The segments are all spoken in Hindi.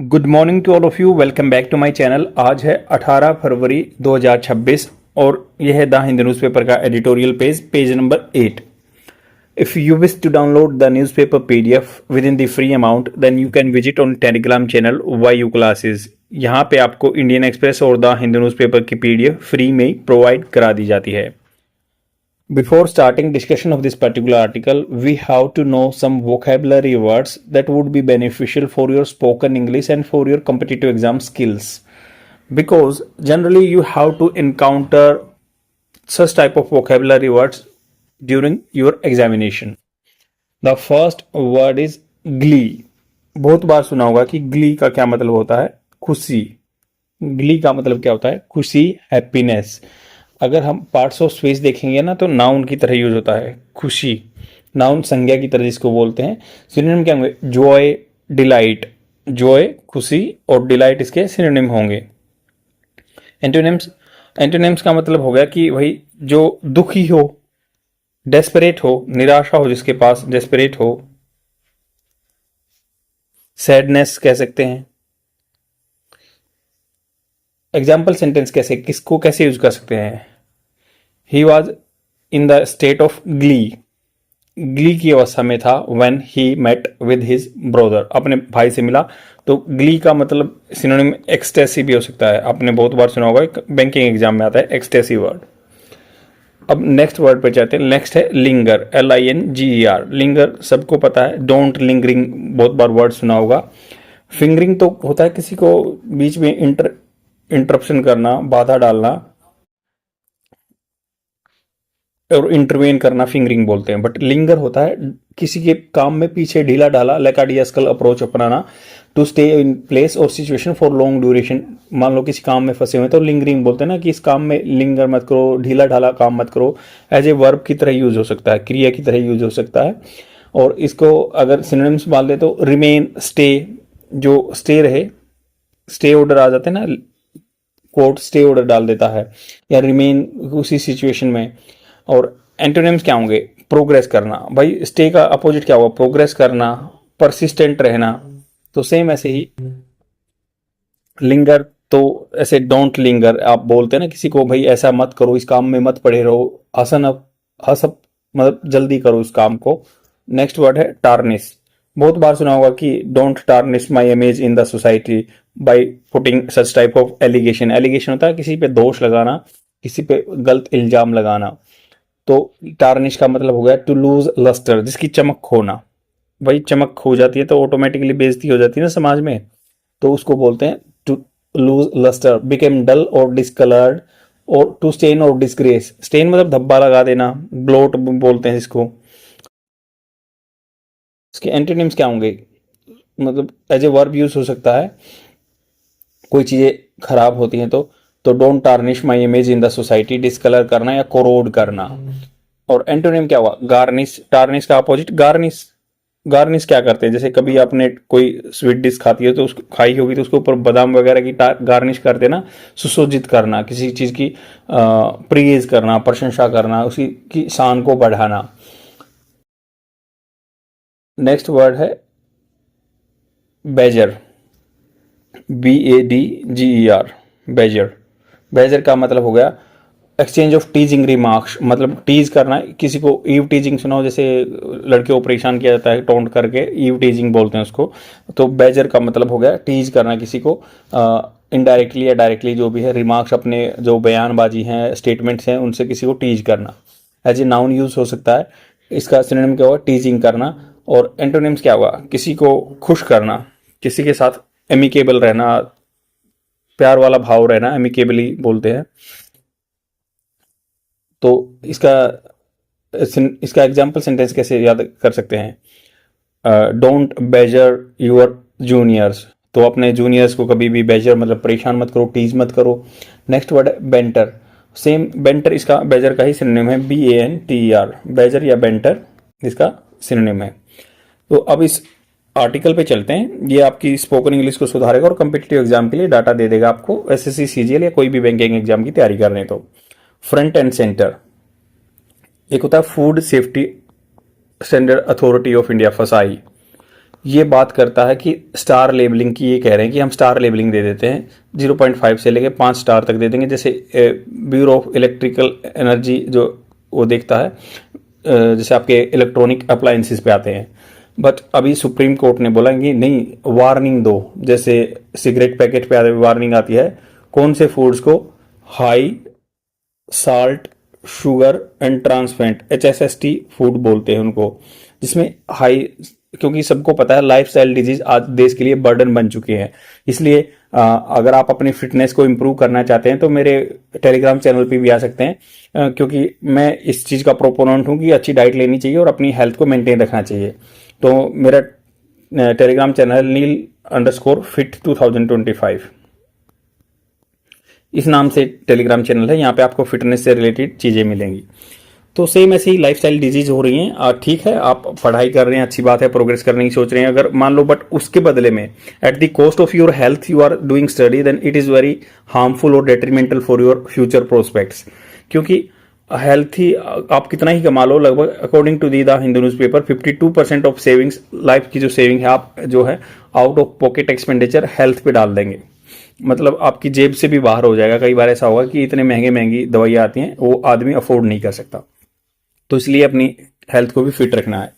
Good morning to all of you. Welcome back to my channel. आज है 18 फरवरी 2026 और यह है द हिंदू न्यूज़पेपर का editorial page number 8। If you wish to download the newspaper PDF within the free amount, then you can visit on Telegram channel YU Classes। यहाँ पे आपको इंडियन एक्सप्रेस और द हिंदू न्यूज़पेपर की PDF फ्री में प्रोवाइड करा दी जाती है। Before starting discussion of this particular article, we have to know some vocabulary words that would be beneficial for your spoken English and for your competitive exam skills. Because generally you have to encounter such type of vocabulary words during your examination. The first word is glee. बहुत बार सुना होगा कि glee का क्या मतलब होता है, खुशी। glee का मतलब क्या होता है, खुशी, हैप्पीनेस। अगर हम पार्ट्स ऑफ स्पीच देखेंगे ना तो नाउन की तरह यूज होता है खुशी, नाउन संज्ञा की तरह जिसको बोलते हैं। सिनोनिम क्या होंगे, जॉय, डिलाइट। जॉय खुशी और डिलाइट इसके सिनोनिम होंगे। एंटोनिम्स का मतलब हो गया कि भाई जो दुखी हो, डेस्परेट हो, निराशा हो, जिसके पास डेस्परेट हो, सैडनेस कह सकते हैं। एग्जाम्पल सेंटेंस कैसे, किसको कैसे यूज कर सकते हैं। He was in the state of glee, glee की अवस्था में था। When he met with his brother, अपने भाई से मिला। तो ग्ली का मतलब सिनोनिम एक्सटेसी भी हो सकता है। आपने बहुत बार सुना होगा, बैंकिंग एग्जाम में आता है एक्सटेसी वर्ड। अब नेक्स्ट वर्ड पे जाते हैं। नेक्स्ट है लिंगर, LINGER। लिंगर सबको पता है। डोंट लिंगरिंग बहुत बार वर्ड सुना होगा। फिंगरिंग तो होता है किसी को बीच में इंटरप्शन करना, बाधा डालना और इंटरवेन करना, फिंगरिंग बोलते हैं। बट लिंगर होता है किसी के काम में पीछे ढीला ढाला, लेकाडियास्कल अप्रोच अपनाना। टू स्टे इन प्लेस और सिचुएशन फॉर लॉन्ग ड्यूरेशन। मान लो किसी काम में फंसे हुए तो लिंगरिंग बोलते हैं ना, कि इस काम में लिंगर मत करो, ढीला ढाला काम मत करो। एज ए वर्ब की तरह यूज हो सकता है, क्रिया की तरह यूज हो सकता है। और इसको अगर सिनोनिम्स मान ले तो रिमेन, स्टे, जो स्टे रहे, स्टे ऑर्डर आ जाते हैं ना, कोर्ट स्टे ऑर्डर डाल देता है, या रिमेन उसी सिचुएशन में। और एंटोनिम्स क्या होंगे, प्रोग्रेस करना। भाई स्टे का अपोजिट क्या होगा, प्रोग्रेस करना, परसिस्टेंट रहना। तो सेम ऐसे ही लिंगर, तो ऐसे डोंट लिंगर आप बोलते हैं ना किसी को, भाई ऐसा मत करो, इस काम में मत पड़े रहो, हसप मतलब जल्दी करो इस काम को। नेक्स्ट वर्ड है टार्निश। बहुत बार सुना होगा कि don't tarnish my image in the society by putting such type of allegation. Allegation होता है किसी पे दोष लगाना, किसी पे गलत इल्जाम लगाना। तो टार्निश का मतलब हो गया टू लूज लस्टर, जिसकी चमक खोना। भाई चमक खो जाती है तो ऑटोमेटिकली बेइज्जती हो जाती है ना समाज में, तो उसको बोलते हैं टू लूज लस्टर। बिकेम डल और डिसकलर्ड और टू स्टेन और डिसग्रेस। स्टेन मतलब धब्बा लगा देना, ब्लोट बोलते हैं इसको। इसके एंटोनिम्स क्या होंगे, मतलब एज ए वर्ब यूज हो सकता है, कोई चीजें खराब होती हैं तो don't tarnish my image in the society, discolour करना या कोरोड करना। और एंटोनिम क्या हुआ, गार्निश। टार्निश का अपोजिट गार्निश। गार्निश क्या करते हैं, जैसे कभी आपने कोई स्वीट डिश खाती है तो उसको खाई होगी तो उसके ऊपर बादाम वगैरह की गार्निश करते हैं ना, सुशोभित करना, किसी चीज की प्रेज करना, प्रशंसा करना, उसी की शान को बढ़ाना। नेक्स्ट वर्ड है बेजर, BADGER, बेजर। बेजर का मतलब हो गया एक्सचेंज ऑफ टीजिंग रिमार्क्स, मतलब टीज करना किसी को। ईव टीजिंग सुना हो, जैसे लड़के को परेशान किया जाता है टोंट करके, ईव टीजिंग बोलते हैं उसको। तो बेजर का मतलब हो गया टीज करना किसी को, इनडायरेक्टली या डायरेक्टली जो भी है। रिमार्क्स अपने जो बयानबाजी हैं, स्टेटमेंट्स हैं, उनसे किसी को टीज करना। एज ए नाउन यूज हो सकता है। इसका सिनोनिम क्या होगा, टीजिंग करना। और एंटोनिम्स क्या होगा, किसी को खुश करना, किसी के साथ एमिकेबल रहना, प्यार वाला भाव रहना, एमिकेबली बोलते हैं। तो इसका एग्जाम्पल सेंटेंस कैसे याद कर सकते हैं, डोंट बेजर यूर जूनियर्स। तो अपने जूनियर्स को कभी भी बेजर मतलब परेशान मत करो, टीज मत करो। नेक्स्ट वर्ड है बेंटर। सेम बेंटर इसका बेजर का ही सिनोनिम है, BANTER। बेजर या बेंटर इसका सिनोनिम है। तो अब इस आर्टिकल पे चलते हैं। ये आपकी स्पोकन इंग्लिश को सुधारेगा और कम्पिटिटिव एग्जाम के लिए डाटा दे देगा आपको, SSC CGL या कोई भी बैंकिंग एग्जाम की तैयारी कर रहे हैं तो। फ्रंट एंड सेंटर, एक होता है food safety standard authority of India, फसाई। ये बात करता है कि स्टार लेबलिंग की। ये कह रहे हैं कि हम स्टार लेबलिंग दे देते हैं, 0.5 से लेके 5 स्टार तक दे देंगे। जैसे ब्यूरो ऑफ इलेक्ट्रिकल एनर्जी जो वो देखता है, जैसे आपके इलेक्ट्रॉनिक अप्लायंसेस पे आते हैं। बट अभी सुप्रीम कोर्ट ने बोला कि नहीं, वार्निंग दो। जैसे सिगरेट पैकेट पे वार्निंग आती है कौन से फूड्स को, high salt, sugar and trans fat, HSST food बोलते हैं उनको, जिसमें हाई, क्योंकि सबको पता है लाइफस्टाइल डिजीज आज देश के लिए बर्डन बन चुके हैं। इसलिए अगर आप अपनी फिटनेस को इंप्रूव करना चाहते हैं तो मेरे टेलीग्राम चैनल पे भी आ सकते हैं, क्योंकि मैं इस चीज़ का प्रोपोनेंट हूँ कि अच्छी डाइट लेनी चाहिए और अपनी हेल्थ को मेंटेन रखना चाहिए। तो मेरा टेलीग्राम चैनल नील_fit2025 इस नाम से टेलीग्राम चैनल है। यहाँ पे आपको फिटनेस से रिलेटेड चीज़ें मिलेंगी। तो सेम ऐसे ही लाइफस्टाइल डिजीज हो रही हैं। ठीक है, आप पढ़ाई कर रहे हैं, अच्छी बात है, प्रोग्रेस करने की सोच रहे हैं, अगर मान लो, बट उसके बदले में at the cost of your health you are doing study, then it is very harmful और detrimental for your future prospects. क्योंकि हेल्थ ही आप कितना ही कमा लो, लगभग according to the Hindu newspaper 52% of savings, life की जो सेविंग है आप जो है out of pocket expenditure health पे डाल देंगे। मतलब आपकी जेब से भी बाहर हो जाएगा। कई बार ऐसा होगा कि इतने महंगी दवाइयाँ आती हैं वो आदमी अफोर्ड नहीं कर सकता। तो इसलिए अपनी हेल्थ को भी फिट रखना है।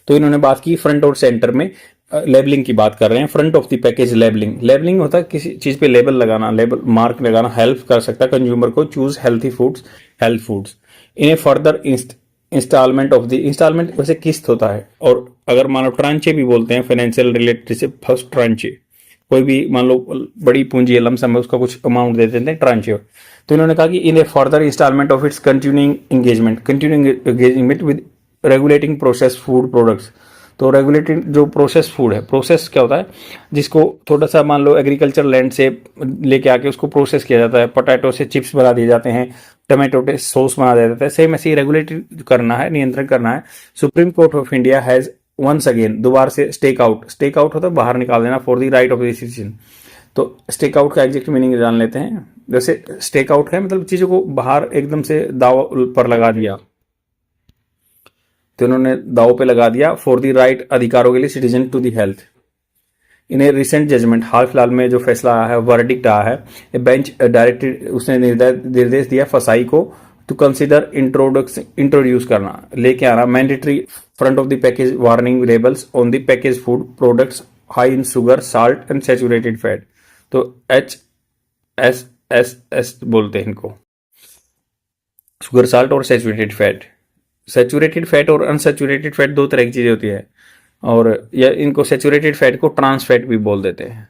तो इन्होंने बात की फ्रंट और सेंटर में लेबलिंग की बात कर रहे हैं। Front of the package labelling, labelling होता है किसी चीज पे लेबल लगाना, लेबल मार्क लगाना, हेल्प कर सकता है कंज्यूमर को choose healthy foods, health foods in a further instalment of the, instalment वैसे किस्त होता है, और अगर मान लो ट्रांचे भी बोलते हैं फाइनेंशियल रिलेटेड से, फर्स्ट ट्रांचे, कोई भी मान लो बड़ी पूंजी है, लमसम है, उसका कुछ अमाउंट दे देते हैं ट्रांचे। तो इन्होंने कहा कि in a further instalment of its continuing engagement with regulating process food products. तो रेगुलेटिंग जो प्रोसेस फूड है, प्रोसेस क्या होता है, जिसको थोड़ा सा मान लो एग्रीकल्चर लैंड से लेके आके उसको प्रोसेस किया जाता है, पोटैटो से चिप्स बना दिए जाते हैं, टमाटो से सॉस बना दिया जाता है, सेम ऐसे ही रेगुलेट करना है, नियंत्रण करना है। Supreme court of India has once again, दोबारा से स्टेक आउट होता है बाहर निकाल देना, for the right of decision. तो स्टेक आउट का एग्जैक्ट मीनिंग जान लेते हैं। जैसे स्टेक आउट है मतलब चीजों को बाहर एकदम से दाव पर लगा दिया, तो उन्होंने दाव पे लगा दिया फॉर द राइट, अधिकारों के लिए, सिटीजन टू द हेल्थ। इन्हें रिसेंट जजमेंट, हाल फिलहाल में जो फैसला आया है, वर्डिक्ट आया है, बेंच डायरेक्टेड, उसने निर्देश दिया फसाई को टू कंसिडर इंट्रोड्यूस करना, लेके आना mandatory front of the package warning labels on the package food products high in sugar, salt and saturated fat. तो HSS बोलते हैं इनको, शुगर, साल्ट और सैचुरेटेड फैट। सैचुरेटेड फैट और अनसैचुरेटेड फैट दो तरह की चीजें होती है, और या इनको सैचुरेटेड फैट को ट्रांस फैट भी बोल देते हैं।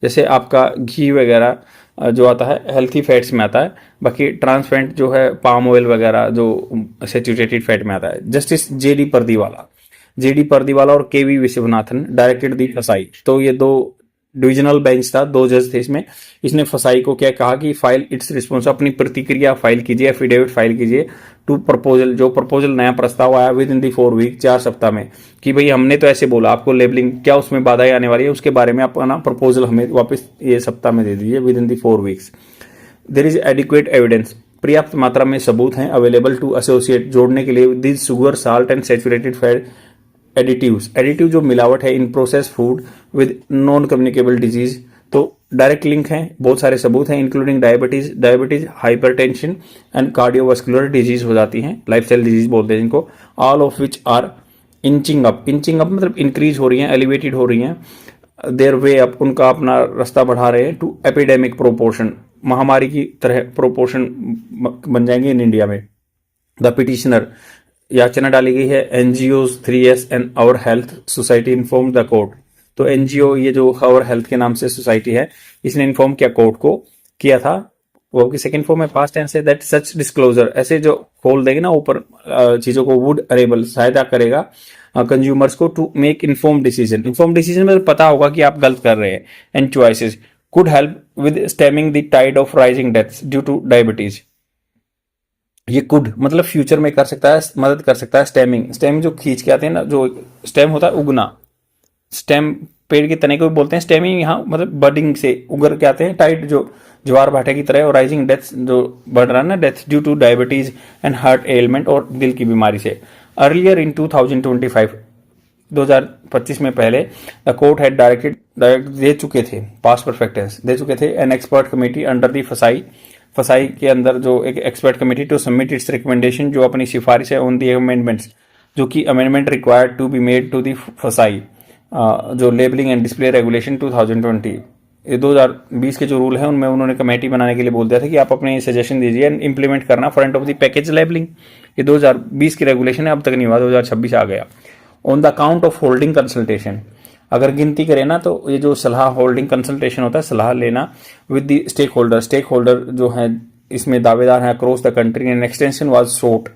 जैसे आपका घी वगैरह जो आता है हेल्थी फैट्स में आता है, बाकी ट्रांस फैट जो है पाम ऑयल वगैरह जो सैचुरेटेड फैट में आता है। जस्टिस JD पर्दीवाला और KV विश्वनाथन डायरेक्टेड दी फसाई। तो ये दो डिविजनल बेंच था, दो जज थे इसमें। इसने फसाई को क्या कहा कि फाइल इट्स रिस्पॉन्स, अपनी प्रतिक्रिया फाइल कीजिए, एफिडेविट फाइल कीजिए टू प्रपोजल, जो प्रपोजल नया प्रस्ताव आया विद इन दी 4 वीक, 4 सप्ताह में, कि भाई हमने तो ऐसे बोला आपको लेबलिंग, क्या उसमें बाधाएं आने वाली है, उसके बारे में अपना प्रपोजल हमें वापस ये सप्ताह में दे दीजिए within the 4 weeks. There is adequate evidence, पर्याप्त मात्रा में सबूत हैं अवेलेबल टू एसोसिएट, जोड़ने के लिए this sugar, salt and saturated fat additive जो मिलावट है in process food with non communicable disease. तो डायरेक्ट लिंक है, बहुत सारे सबूत हैं, including diabetes, hypertension and cardiovascular disease हो जाती हैं, लाइफस्टाइल डिजीज बोलते हैं जिनको, all of which are inching up मतलब इंक्रीज हो रही हैं, एलिवेटेड हो रही हैं, देयर वे अप, उनका अपना रास्ता बढ़ा रहे हैं टू एपिडेमिक प्रोपोर्शन, महामारी की तरह प्रोपोर्शन बन जाएंगे इन इंडिया में। द पिटिशनर, याचना डाली गई है, NGOs 3S and our health society inform the court. तो NGO ये जो आवर हेल्थ के नाम से सोसाइटी है, इसने इन्फॉर्म किया कोर्ट को, किया था, वो की सेकंड फॉर्म है पास्ट टेंस है, दैट सच डिस्क्लोजर, ऐसे जो खोल देंगे ना ऊपर चीजों को, वुड अरेबल, सहायता करेगा कंज्यूमर्स को टू मेक इन्फॉर्म डिसीजन मतलब पता होगा कि आप गलत कर रहे हैं, and choices could help with stemming the tide of rising deaths due to diabetes. ये कुड मतलब फ्यूचर में कर सकता है, मदद कर सकता है। स्टेमिंग जो खींच के आते हैं ना, जो स्टेम होता है उगना, स्टेम पेड़ के तने को भी बोलते हैं। स्टेमिंग यहाँ मतलब बडिंग से उगर के आते हैं, टाइट जो ज्वार भाटे की तरह, और राइजिंग डेथ जो बढ़ रहा है ना, death due to diabetes and heart element, और दिल की बीमारी से। अर्लियर इन 2025 2025 में पहले द कोर्ट हैड डायरेक्ट दे चुके थे, पास्ट परफेक्ट टेंस दे चुके थे, an expert committee under the FSSAI के अंदर जो एक expert committee to submit its recommendation, जो अपनी सिफारिश है ऑन दी अमेंडमेंट्स, जो कि amendment required to be made to the FSSAI जो लेबलिंग एंड डिस्प्ले रेगुलेशन 2020, ये 2020 के जो रूल है उनमें उन्होंने कमेटी बनाने के लिए बोल दिया था कि आप अपने सजेशन दीजिए एंड इंप्लीमेंट करना front of the package labelling. ये 2020 की रेगुलेशन है, अब तक नहीं हुआ, 2026 आ गया। On the account of holding consultation, अगर गिनती करें ना तो ये जो सलाह होल्डिंग कंसल्टेशन होता है, सलाह लेना विद द स्टेक होल्डर जो है इसमें दावेदार है across the country, and extension was sought,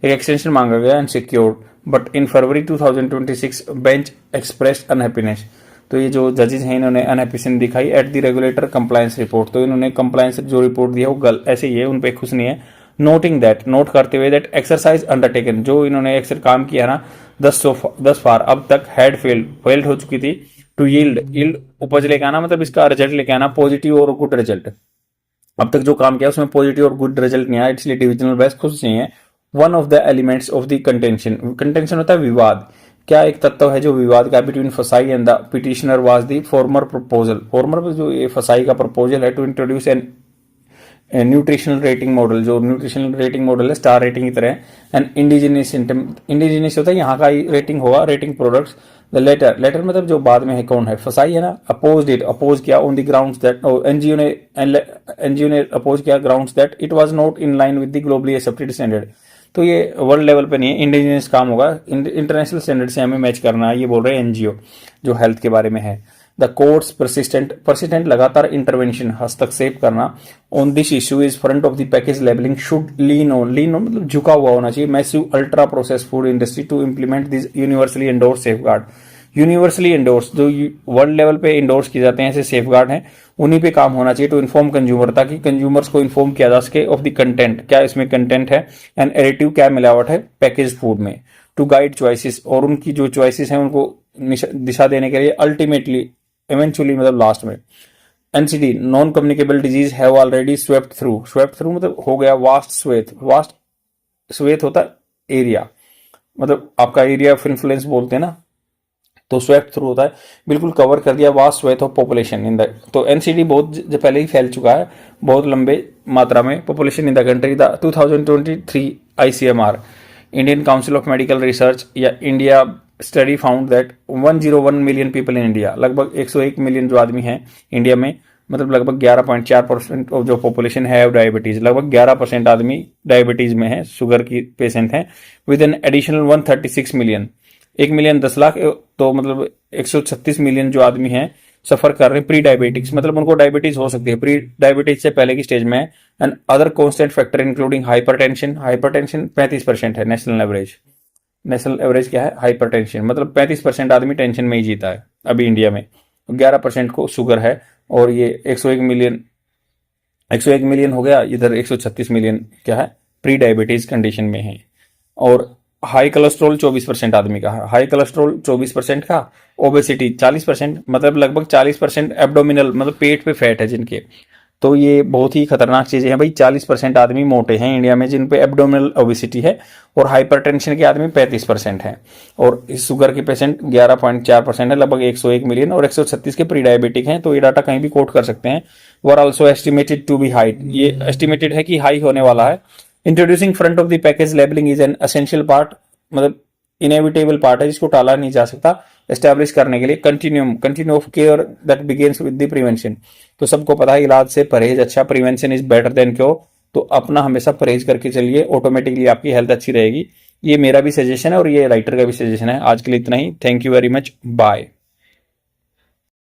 एक एक्सटेंशन मांगा गया and secured, but in February 2026 bench expressed unhappiness, तो ये जो जजेस हैं इन्होंने अनहैप्पीनेस दिखाई at the regulator compliance report, तो इन्होंने कंप्लायंस जो रिपोर्ट दिया वो ऐसे ही है, उन पे खुश नहीं है। नोटिंग दैट, नोट करते हुए दैट एक्सरसाइज अंडरटेकन, जो इन्होंने एक्सर काम किया ना 10 फार अब तक हैड फेल्ड हो चुकी थी टू यील्ड उपज लेके आना, मतलब इसका रिजल्ट लेके आना पॉजिटिव और गुड रिजल्ट, अब तक जो काम किया उसमें पॉजिटिव और गुड रिजल्ट नहीं आया, इसलिए डिविजनल बेंच खुश नहीं है। One of the elements of the contention होता है विवाद, क्या एक तत्व है जो विवाद का between FSSAI and the petitioner was the former proposal जो ये फसाई का प्रपोजल है to introduce an nutritional rating model, जो न्यूट्रिशनल रेटिंग मॉडल है स्टार रेटिंग की तरह, एंड इंडिजिनियस होता है यहाँ का रेटिंग होगा, रेटिंग प्रोडक्ट्स। द लेटर मतलब जो बाद में है, कौन है, फसाई है ना, अपोज किया on the grounds that, NGO ने अपोज किया grounds that it was not in line with the globally accepted standard, तो ये वर्ल्ड लेवल पे नहीं है, इंडिजिनियस काम होगा, इंटरनेशनल स्टैंडर्ड से हमें मैच करना है, ये बोल रहे हैं एनजीओ जो हेल्थ के बारे में है। द कोर्ट्स परसिस्टेंट लगातार इंटरवेंशन, हस्तक्षेप करना on this issue is front of the package labelling should lean on मतलब झुका हुआ होना चाहिए massive ultra process food industry to implement this universally endorse safeguard, universally endorse जो वर्ल्ड लेवल पे इंडोर्स किए जाते हैं ऐसे सेफगार्ड हैं, उन्हीं पे काम होना चाहिए टू इन्फॉर्म कंज्यूमर, ताकि कंज्यूमर्स को इन्फॉर्म किया जा सके ऑफ द कंटेंट, क्या इसमें कंटेंट है एंड एडिटिव क्या मिलावट है पैकेज फूड में, टू गाइड चॉइसेस, और उनकी जो चॉइसेस हैं उनको दिशा देने के लिए अल्टीमेटली इवेंचुअली मतलब लास्ट में। NCD non communicable disease have already swept through मतलब हो गया वास्ट स्वेथ होता है एरिया, मतलब आपका एरिया ऑफ इन्फ्लुएंस बोलते हैं ना, तो स्वेप्ट थ्रू होता है, बिल्कुल कवर कर दिया vast swathe of population in the, तो एनसीडी बहुत पहले ही फैल चुका है बहुत लंबे मात्रा में population in the country. The 2023 ICMR Indian Council of Medical Research या India study found that 101 million people in India, लगभग 101 मिलियन जो आदमी हैं इंडिया में, मतलब लगभग 11.4% ऑफ जो पॉपुलेशन है डायबिटीज, लगभग 11% आदमी डायबिटीज में है, शुगर की पेशेंट हैं, with an additional 136 million, 1 million 10 lakh, तो मतलब 136 मिलियन जो आदमी हैं सफर कर रहे हैं प्री डायबिटिक्स, मतलब उनको डायबिटीज हो सकती है प्री डायबिटीज से पहले की स्टेज में। And other constant factor including hypertension 35% है नेशनल एवरेज क्या है हाइपरटेंशन, मतलब 35% आदमी टेंशन में ही जीता है अभी इंडिया में, 11% को शुगर है, और ये 101 मिलियन हो गया, इधर 136 मिलियन क्या है प्री डायबिटीज कंडीशन में है। और हाई कोलेस्ट्रॉल 24% आदमी का है, हाई कोलेस्ट्रॉल 24% का, ओबेसिटी 40%, मतलब लगभग 40% एब्डोमिनल मतलब पेट पे फैट है जिनके, तो ये बहुत ही खतरनाक चीजें हैं भाई। 40% आदमी मोटे हैं इंडिया में जिन पे एब्डोमिनल ओबेसिटी है, और हाइपरटेंशन के आदमी 35% हैं, और इस शुगर के पेशेंट 11.4% है, लगभग 101 मिलियन, और 136 के प्री डायबिटिक हैं, तो ये डाटा कहीं भी कोट कर सकते हैं। Were also estimated to be high, ये एस्टिमेटेड है कि हाई होने वाला है। Introducing front of the package labelling is an essential part, मतलब इनएविटेबल पार्ट है जिसको टाला नहीं जा सकता एस्टैब्लिश करने के लिए। Continue of care that begins with the prevention, तो सबको पता है इलाज से परहेज अच्छा, prevention is better than cure, तो अपना हमेशा परहेज करके चलिए, ऑटोमेटिकली आपकी हेल्थ अच्छी रहेगी। ये मेरा भी सजेशन है और ये राइटर का भी सजेशन है। आज के लिए इतना ही, thank you very much, bye.